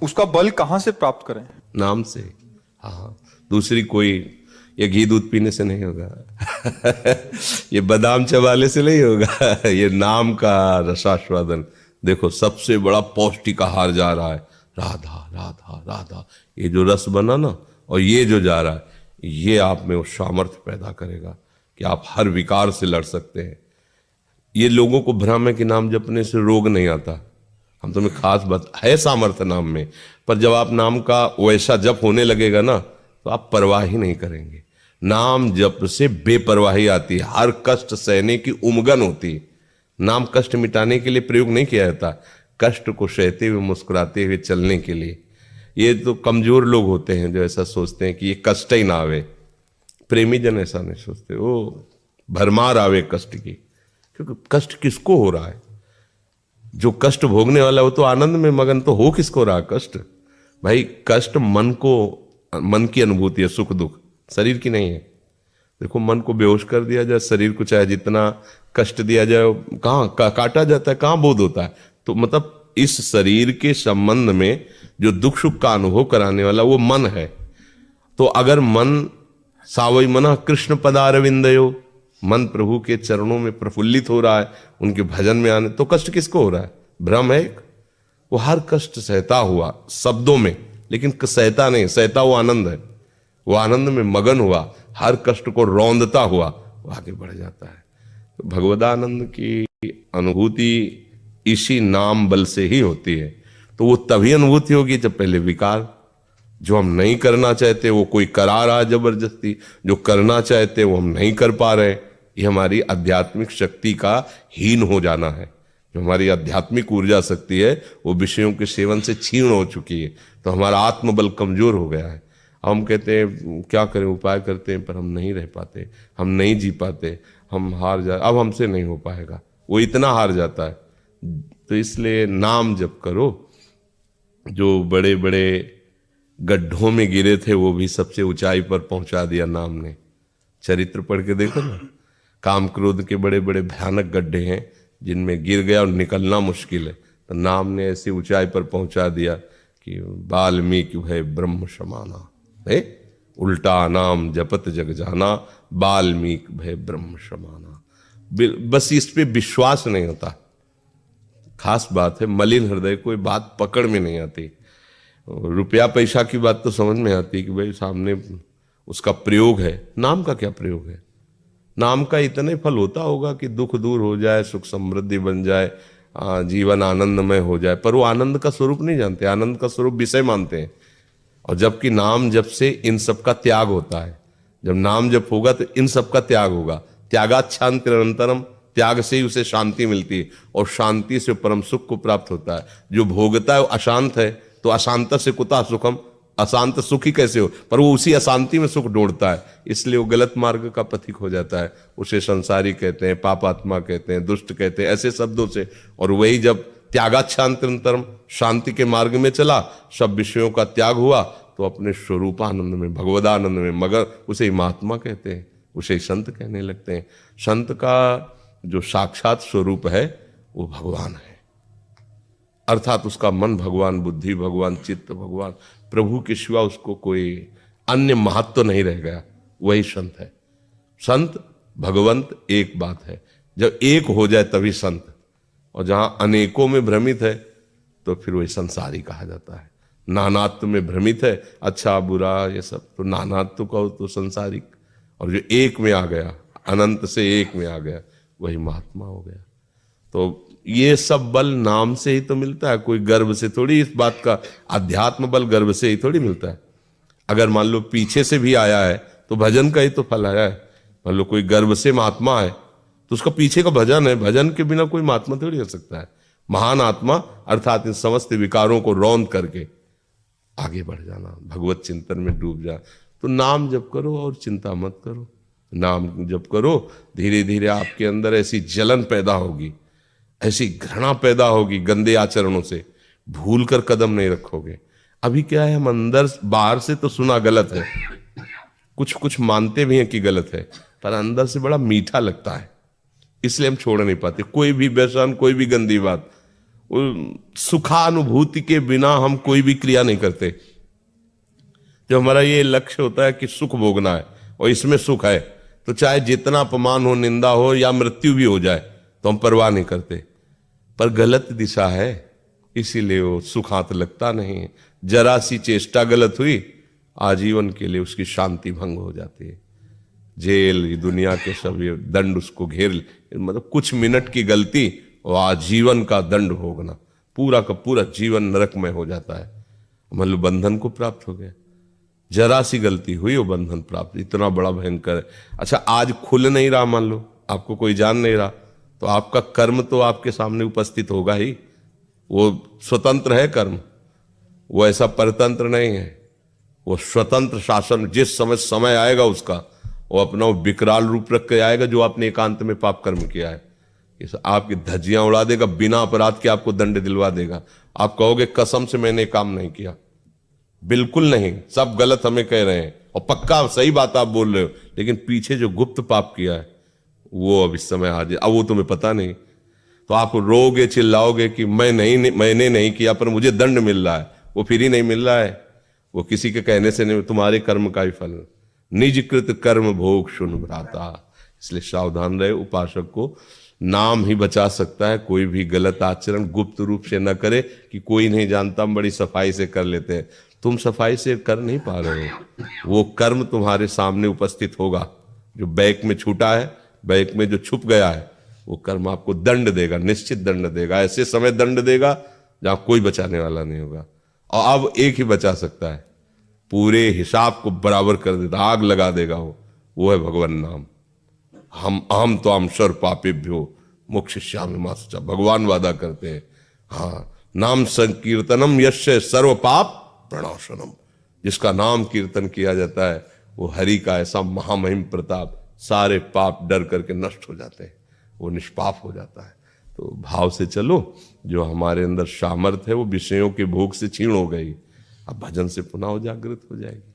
उसका बल कहाँ से प्राप्त करें? नाम से। हाँ, दूसरी कोई, ये घी दूध पीने से नहीं होगा ये बादाम चबाले से नहीं होगा ये नाम का रसास्वादन। देखो, सबसे बड़ा पौष्टिक आहार जा रहा है, राधा राधा राधा। ये जो रस बना ना, और ये जो जा रहा है, ये आप में वो सामर्थ्य पैदा करेगा कि आप हर विकार से लड़ सकते हैं। ये लोगों को भ्रम है कि नाम जपने से रोग नहीं आता। हम तुम्हें खास बात है सामर्थ्य नाम में, पर जब आप नाम का वैसा जप होने लगेगा ना, तो आप परवाह ही नहीं करेंगे। नाम जप से बेपरवाही आती है, हर कष्ट सहने की उमगन होती है। नाम कष्ट मिटाने के लिए प्रयोग नहीं किया जाता, कष्ट को सहते हुए मुस्कुराते हुए चलने के लिए। ये तो कमजोर लोग होते हैं जो ऐसा सोचते हैं कि ये कष्ट ही ना आवे। प्रेमी जन ऐसा नहीं सोचते, वो भरमार आवे कष्ट की, क्योंकि कष्ट किसको हो रहा है? जो कष्ट भोगने वाला वो तो आनंद में मगन, तो हो किसको रहा कष्ट? भाई, कष्ट मन को, मन की अनुभूति है, सुख दुख, शरीर की नहीं है। देखो, मन को बेहोश कर दिया जाए, शरीर को चाहे जितना कष्ट दिया जाए, कहाँ काटा जाता है, कहाँ बोध होता है? तो मतलब इस शरीर के संबंध में जो दुख सुख का अनुभव कराने वाला वो मन है। तो अगर मन सावई मना कृष्ण पदारविंदयो, मन प्रभु के चरणों में प्रफुल्लित हो रहा है, उनके भजन में आने, तो कष्ट किसको हो रहा है? भ्रम है एक। वो हर कष्ट सहता हुआ शब्दों में, लेकिन सहता नहीं, सहता वो आनंद है। वो आनंद में मगन हुआ, हर कष्ट को रौंदता हुआ वो आगे बढ़ जाता है। तो भगवदानंद की अनुभूति इसी नाम बल से ही होती है। तो वो तभी अनुभूति होगी जब पहले विकार, जो हम नहीं करना चाहते वो कोई करा रहा जबरदस्ती, जो करना चाहते वो हम नहीं कर पा रहे, ये हमारी आध्यात्मिक शक्ति का हीन हो जाना है। जो हमारी आध्यात्मिक ऊर्जा शक्ति है वो विषयों के सेवन से क्षीण हो चुकी है, तो हमारा आत्मबल कमजोर हो गया है। हम कहते हैं क्या करें, उपाय करते हैं, पर हम नहीं रह पाते, हम नहीं जी पाते, हम हार जा, अब हमसे नहीं हो पाएगा, वो इतना हार जाता है। तो इसलिए नाम जप करो। जो बड़े बड़े गड्ढों में गिरे थे वो भी सबसे ऊंचाई पर पहुंचा दिया नाम ने। चरित्र पढ़ के देखो ना, काम क्रोध के बड़े बड़े भयानक गड्ढे हैं जिनमें गिर गया और निकलना मुश्किल है, तो नाम ने ऐसी ऊंचाई पर पहुंचा दिया कि वाल्मीकि भय ब्रह्म समाना है, उल्टा नाम जपत जग जाना, वाल्मीकि भय ब्रह्म समाना। बस इस पे विश्वास नहीं होता। खास बात है, मलिन हृदय कोई बात पकड़ में नहीं आती। रुपया पैसा की बात तो समझ में आती है कि भाई सामने उसका प्रयोग है, नाम का क्या प्रयोग है? नाम का इतने फल होता होगा कि दुख दूर हो जाए, सुख समृद्धि बन जाए, जीवन आनंदमय हो जाए, पर वो आनंद का स्वरूप नहीं जानते, आनंद का स्वरूप विषय मानते हैं। और जबकि नाम जप से इन सब का त्याग होता है। जब नाम जप होगा तो इन सब का त्याग होगा। त्यागात शांति निरंतरम, त्याग से ही उसे शांति मिलती है, और शांति से परम सुख को प्राप्त होता है। जो भोगता है वो अशांत है, तो अशांत से कुतः सुखम, अशांत सुखी कैसे हो? पर वो उसी अशांति में सुख ढूंढता है, इसलिए वो गलत मार्ग का पथिक हो जाता है। उसे संसारी कहते हैं, पापात्मा कहते हैं, दुष्ट कहते हैं, ऐसे शब्दों से। और वही जब त्यागात शांतिरंतरम, शांति के मार्ग में चला, सब विषयों का त्याग हुआ, तो अपने स्वरूपानंद में, भगवदानंद में मगर, उसे ही महात्मा कहते हैं, उसे ही संत कहने लगते हैं। संत का जो साक्षात स्वरूप है वो भगवान है, अर्थात उसका मन भगवान, बुद्धि भगवान, चित्त भगवान, प्रभु के सिवा उसको कोई अन्य महत्व नहीं रह गया, वही संत है। संत भगवंत एक बात है, जब एक हो जाए तभी संत। और जहां अनेकों में भ्रमित है तो फिर वही संसारी कहा जाता है। नानात्व में भ्रमित है, अच्छा बुरा ये सब, तो नानात्व का तो संसारिक। और जो एक में आ गया, अनंत से एक में आ गया, वही महात्मा हो गया। तो ये सब बल नाम से ही तो मिलता है, कोई गर्व से थोड़ी। इस बात का अध्यात्म बल गर्व से ही थोड़ी मिलता है। अगर मान लो पीछे से भी आया है तो भजन का ही तो फल आया है। मान लो कोई गर्व से महात्मा है तो उसका पीछे का भजन है, भजन के बिना कोई महात्मा थोड़ी हो सकता है। महान आत्मा अर्थात इन समस्त विकारों को रौंद करके आगे बढ़ जाना, भगवत चिंतन में डूब जा। तो नाम जप करो और चिंता मत करो। नाम जप करो, धीरे धीरे आपके अंदर ऐसी जलन पैदा होगी, ऐसी घृणा पैदा होगी गंदे आचरणों से, भूल कर कदम नहीं रखोगे। अभी क्या है, हम अंदर बाहर से तो सुना गलत है, कुछ कुछ मानते भी हैं कि गलत है, पर अंदर से बड़ा मीठा लगता है, इसलिए हम छोड़ नहीं पाते। कोई भी व्यसन, कोई भी गंदी बात, सुखानुभूति के बिना हम कोई भी क्रिया नहीं करते। जो हमारा ये लक्ष्य होता है कि सुख भोगना है और इसमें सुख है, तो चाहे जितना अपमान हो, निंदा हो या मृत्यु भी हो जाए तो हम परवाह नहीं करते। पर गलत दिशा है, इसीलिए वो सुख हाथ लगता नहीं है। जरा सी चेष्टा गलत हुई, आजीवन के लिए उसकी शांति भंग हो जाती है। जेल, ये दुनिया के सब ये दंड उसको घेर, मतलब कुछ मिनट की गलती और आजीवन का दंड भोगना, पूरा का पूरा जीवन नरकमय हो जाता है। मतलब बंधन को प्राप्त हो गया, जरा सी गलती हुई वो बंधन प्राप्त, इतना बड़ा भयंकर है। अच्छा, आज खुल नहीं रहा, मान लो आपको कोई जान नहीं रहा, तो आपका कर्म तो आपके सामने उपस्थित होगा ही। वो स्वतंत्र है कर्म, वो ऐसा परतंत्र नहीं है, वो स्वतंत्र शासन। जिस समय आएगा उसका, वो अपना वो विकराल रूप रख के आएगा, जो आपने एकांत में पाप कर्म किया है। इस आपकी धज्जियां उड़ा देगा, बिना अपराध के आपको दंड दिलवा देगा। आप कहोगे कसम से मैंने काम नहीं किया, बिल्कुल नहीं, सब गलत हमें कह रहे हैं और पक्का सही बात आप बोल रहे हो, लेकिन पीछे जो गुप्त पाप किया है वो अब इस समय आ जाए, अब वो तुम्हें पता नहीं। तो आप रोगे, चिल्लाओगे कि मैंने नहीं किया पर मुझे दंड मिल रहा है। वो फिर ही नहीं मिल रहा है, वो किसी के कहने से नहीं, तुम्हारे कर्म का ही फल। निजकृत कर्म भोग शुन भ्राता। इसलिए सावधान रहे। उपासक को नाम ही बचा सकता है, कोई भी गलत आचरण गुप्त रूप से न करे कि कोई नहीं जानता, हम बड़ी सफाई से कर लेते हैं। तुम सफाई से कर नहीं पा रहे हो, वो कर्म तुम्हारे सामने उपस्थित होगा। जो बैक में छूटा है, बैक में जो छुप गया है, वो कर्म आपको दंड देगा, निश्चित दंड देगा। ऐसे समय दंड देगा जहां कोई बचाने वाला नहीं होगा। और अब एक ही बचा सकता है, पूरे हिसाब को बराबर कर देता, आग लगा देगा वो है भगवान नाम। हम तो हम स्वर पापेभ्यो मोक्षयिष्यामि मा शुचः, भगवान वादा करते हैं। हाँ, नाम संकीर्तनम यस्य सर्व पाप प्रणाशनम। जिसका नाम कीर्तन किया जाता है, वो हरि का ऐसा महामहिम प्रताप, सारे पाप डर करके नष्ट हो जाते हैं, वो निष्पाप हो जाता है। तो भाव से चलो, जो हमारे अंदर सामर्थ है वो विषयों के भोग से क्षीण हो गई, अब भजन से पुनः जागृत हो जाएगी।